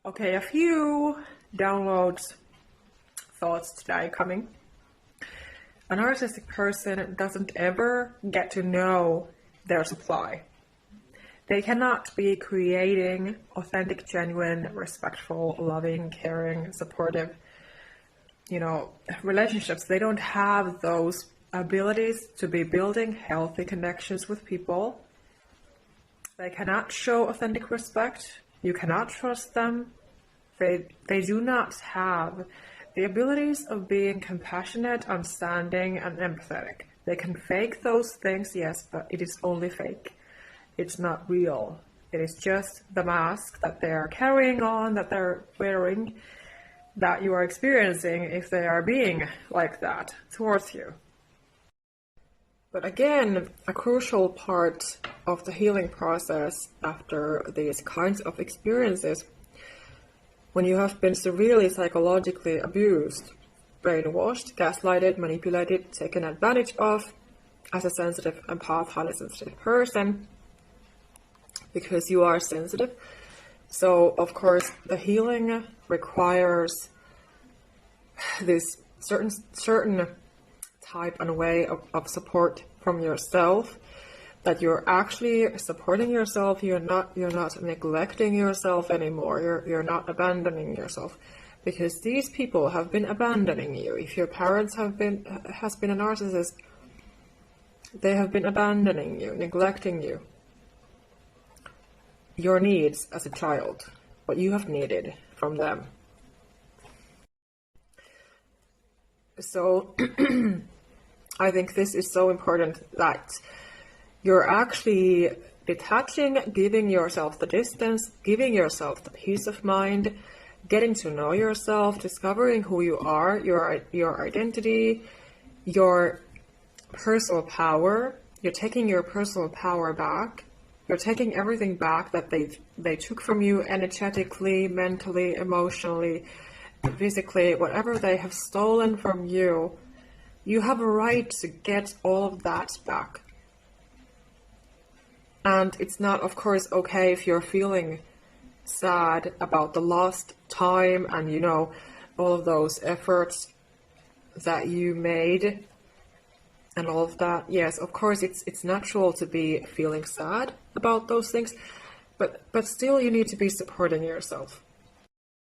Okay, a few downloads, thoughts today coming. A narcissistic person doesn't ever get to know their supply. They cannot be creating authentic, genuine, respectful, loving, caring, supportive, relationships. They don't have those abilities to be building healthy connections with people. They cannot show authentic respect. You cannot trust them. They do not have the abilities of being compassionate, understanding, and empathetic. They can fake those things, yes, but it is only fake. It's not real. It is just the mask that they are carrying on, that they're wearing, that you are experiencing if they are being like that towards you. But again, a crucial part of the healing process after these kinds of experiences, when you have been severely psychologically abused, brainwashed, gaslighted, manipulated, taken advantage of as a sensitive, empath, highly sensitive person, because you are sensitive. So, of course, the healing requires this certain type and way of support from yourself, that you're actually supporting yourself. You're not neglecting yourself anymore. You're not abandoning yourself, because these people have been abandoning you. If your parents has been a narcissist, they have been abandoning you, neglecting you, your needs as a child, what you have needed from them. So I think this is so important, that you're actually detaching, giving yourself the distance, giving yourself the peace of mind, getting to know yourself, discovering who you are, your identity, your personal power. You're taking your personal power back. You're taking everything back that they took from you energetically, mentally, emotionally, physically, whatever they have stolen from you. You have a right to get all of that back. And it's not, of course, okay if you're feeling sad about the lost time and, all of those efforts that you made and all of that. Yes, of course, it's natural to be feeling sad about those things, but still you need to be supporting yourself.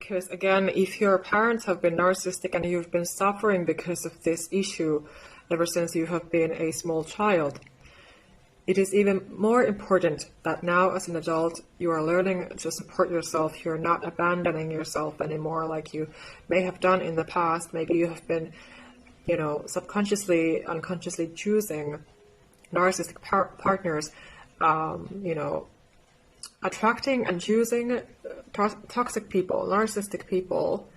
Because again, if your parents have been narcissistic and you've been suffering because of this issue ever since you have been a small child, it is even more important that now as an adult you are learning to support yourself. You're not abandoning yourself anymore like you may have done in the past. Maybe you have been, subconsciously, unconsciously choosing narcissistic partners, attracting and choosing toxic people, narcissistic people,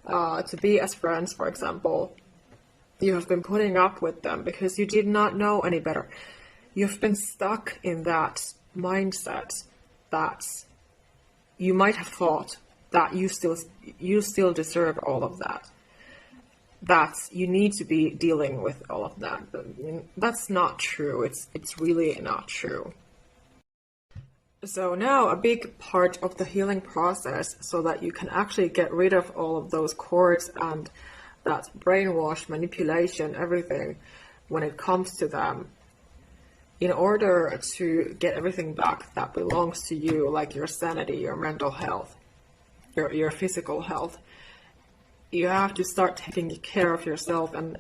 to be as friends, for example. You have been putting up with them because you did not know any better. You've been stuck in that mindset that you might have thought that you still deserve all of that. That you need to be dealing with all of that. But that's not true. It's really not true. So now a big part of the healing process, so that you can actually get rid of all of those cords and that brainwash, manipulation, everything when it comes to them, in order to get everything back that belongs to you, like your sanity, your mental health, your physical health, you have to start taking care of yourself. And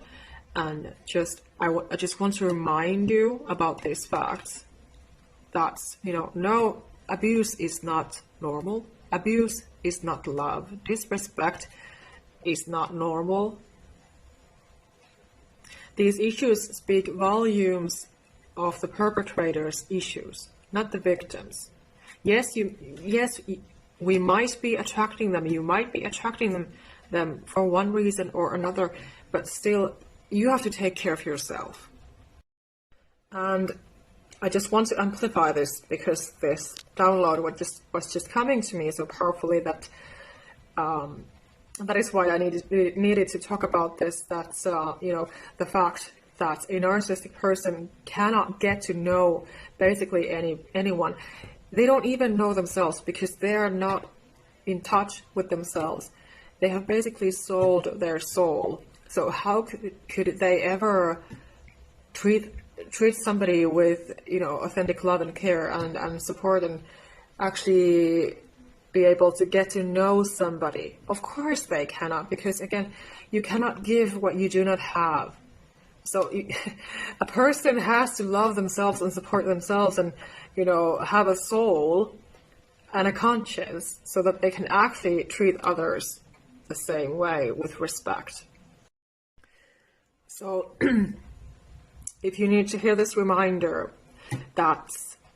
I just want to remind you about these facts. That, no, abuse is not normal. Abuse is not love. Disrespect is not normal. These issues speak volumes of the perpetrator's issues, not the victims. Yes, we might be attracting them. You might be attracting them for one reason or another, but still, you have to take care of yourself. And I just want to amplify this, because this download was just coming to me so powerfully that that is why I needed to talk about this. That's the fact that a narcissistic person cannot get to know basically anyone. They don't even know themselves, because they are not in touch with themselves. They have basically sold their soul. So how could they ever treat somebody with, you know, authentic love and care and support, and actually be able to get to know somebody? Of course they cannot, because again, you cannot give what you do not have. So a person has to love themselves and support themselves, and, you know, have a soul and a conscience, so that they can actually treat others the same way, with respect. So if you need to hear this reminder that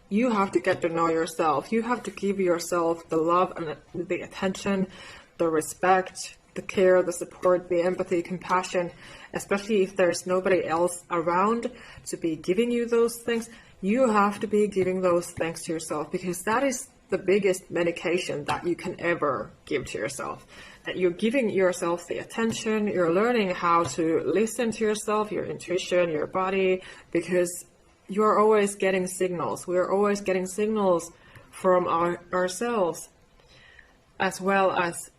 you have to get to know yourself, you have to give yourself the love and the attention, the respect, the care, the support, the empathy, compassion, especially if there's nobody else around to be giving you those things. You have to be giving those things to yourself, because that is the biggest medication that you can ever give to yourself. That you're giving yourself the attention, you're learning how to listen to yourself, your intuition, your body, because you're always getting signals. We're always getting signals from ourselves, as well as,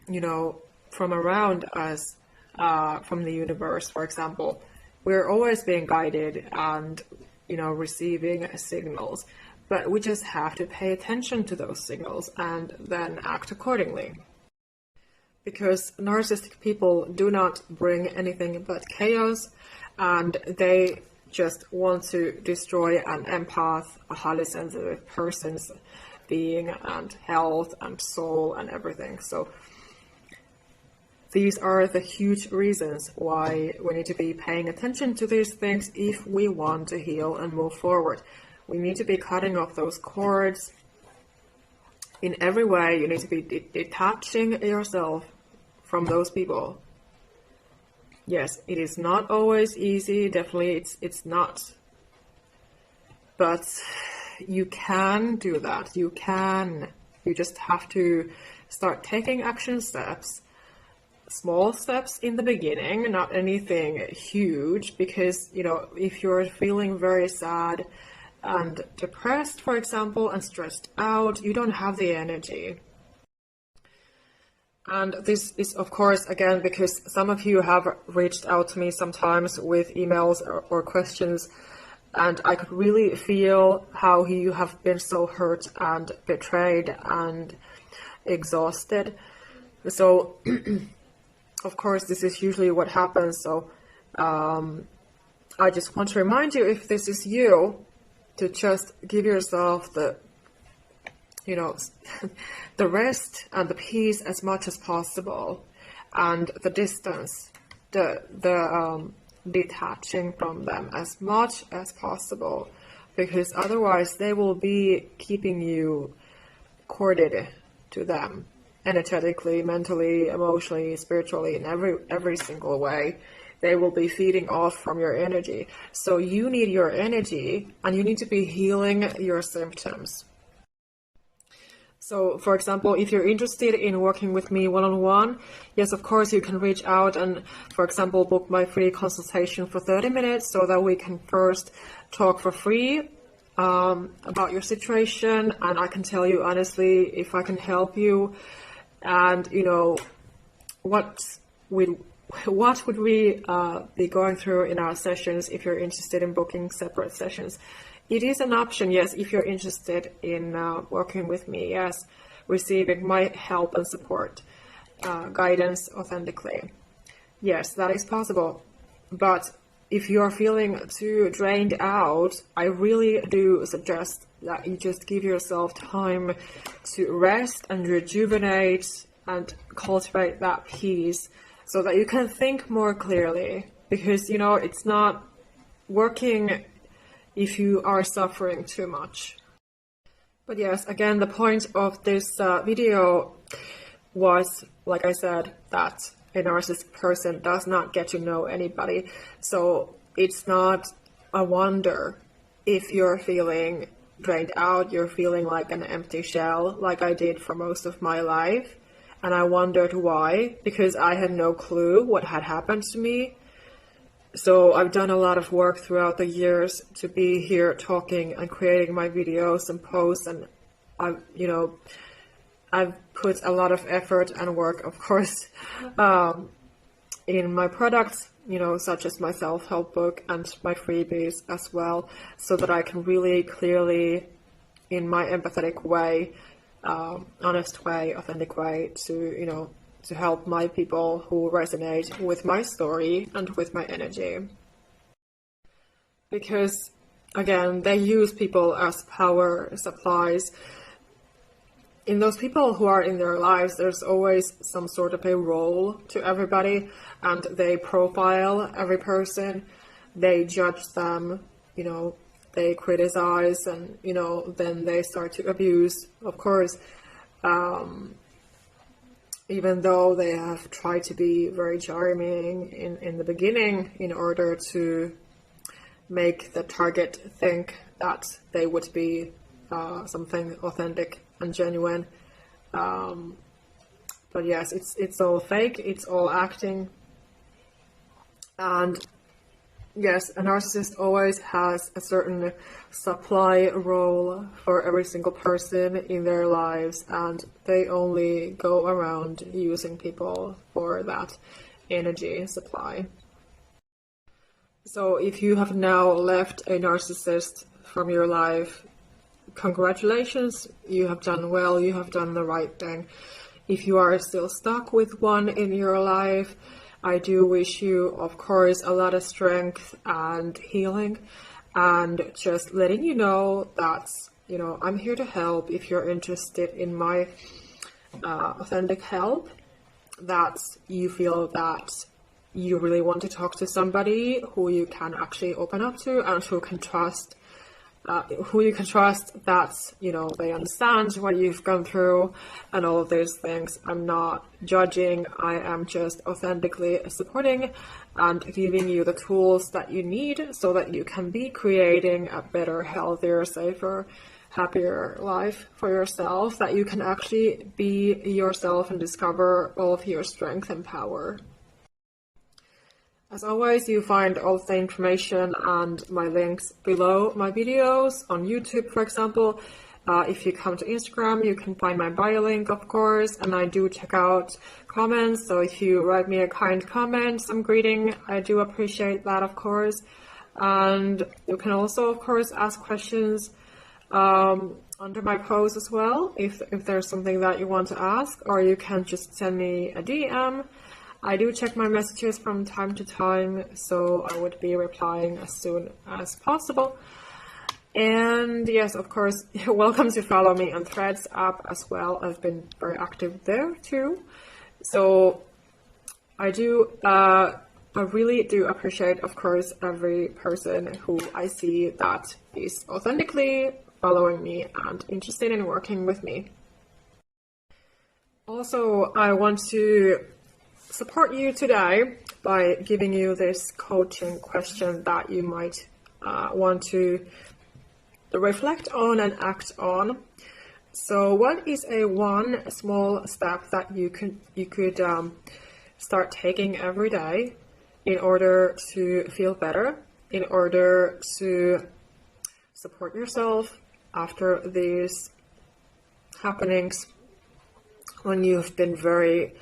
you know, from around us, from the universe, for example. We're always being guided and, you know, receiving signals, but we just have to pay attention to those signals and then act accordingly. Because narcissistic people do not bring anything but chaos, and they just want to destroy an empath, a highly sensitive person's being and health and soul and everything. So these are the huge reasons why we need to be paying attention to these things if we want to heal and move forward. We need to be cutting off those cords in every way. You need to be detaching yourself from those people. Yes, it is not always easy. Definitely it's not. But you can do that. You can. You just have to start taking action steps. Small steps in the beginning, not anything huge, because, you know, if you're feeling very sad and depressed, for example, and stressed out, you don't have the energy. And this is, of course, again, because some of you have reached out to me sometimes with emails or questions, and I could really feel how you have been so hurt and betrayed and exhausted. So of course, this is usually what happens. So I just want to remind you, if this is you, to just give yourself the, you know, the rest and the peace as much as possible, and the distance, the detaching from them as much as possible, because otherwise they will be keeping you corded to them. Energetically, mentally, emotionally, spiritually, in every single way. They will be feeding off from your energy. So you need your energy, and you need to be healing your symptoms. So, for example, if you're interested in working with me one-on-one, yes, of course, you can reach out and, for example, book my free consultation for 30 minutes so that we can first talk for free about your situation, and I can tell you honestly if I can help you. And, you know, what would we be going through in our sessions if you're interested in booking separate sessions? It is an option, yes, if you're interested in working with me, yes, receiving my help and support, guidance authentically. Yes, that is possible. But if you're feeling too drained out, I really do suggest that you just give yourself time to rest and rejuvenate and cultivate that peace so that you can think more clearly. Because, you know, it's not working if you are suffering too much. But yes, again, the point of this video was, like I said, that a narcissistic person does not get to know anybody. So it's not a wonder if you're feeling drained out, you're feeling like an empty shell, like I did for most of my life. And I wondered why, because I had no clue what had happened to me. So I've done a lot of work throughout the years to be here talking and creating my videos and posts, and I've put a lot of effort and work, of course, in my products, you know, such as my self-help book and my freebies as well, so that I can really clearly, in my empathetic way, honest way, authentic way, to, you know, to help my people who resonate with my story and with my energy. Because, again, they use people as power supplies. In those people who are in their lives, there's always some sort of a role to everybody, and they profile every person, they judge them, you know, they criticize, and, you know, then they start to abuse, of course, even though they have tried to be very charming in the beginning in order to make the target think that they would be something authentic and genuine. But yes, it's all fake, it's all acting. And yes, a narcissist always has a certain supply role for every single person in their lives, and they only go around using people for that energy supply. So if you have now left a narcissist from your life, congratulations, you have done well, you have done the right thing. If you are still stuck with one in your life, I do wish you, of course, a lot of strength and healing, and just letting you know that, you know, I'm here to help if you're interested in my authentic help, that you feel that you really want to talk to somebody who you can actually open up to and who you can trust that, you know, they understand what you've gone through and all of those things. I'm not judging, I am just authentically supporting and giving you the tools that you need so that you can be creating a better, healthier, safer, happier life for yourself, that you can actually be yourself and discover all of your strength and power. As always, you find all the information and my links below my videos on YouTube, for example. If you come to Instagram, you can find my bio link, of course, and I do check out comments. So if you write me a kind comment, some greeting, I do appreciate that, of course. And you can also, of course, ask questions under my post as well, if there's something that you want to ask, or you can just send me a DM. I do check my messages from time to time, so I would be replying as soon as possible. And yes, of course, you're welcome to follow me on Threads app as well. I've been very active there too. So I really do appreciate, of course, every person who I see that is authentically following me and interested in working with me. Also, I want to support you today by giving you this coaching question that you might want to reflect on and act on. So what is one small step that you could start taking every day in order to feel better, in order to support yourself after these happenings when you've been very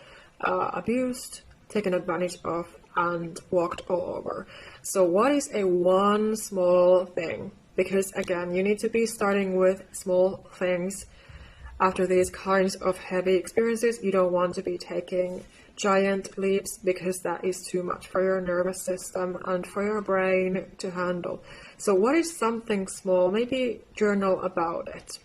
abused, taken advantage of, and walked all over? So what is one small thing? Because again, you need to be starting with small things. After these kinds of heavy experiences, you don't want to be taking giant leaps, because that is too much for your nervous system and for your brain to handle. So what is something small? Maybe journal about it.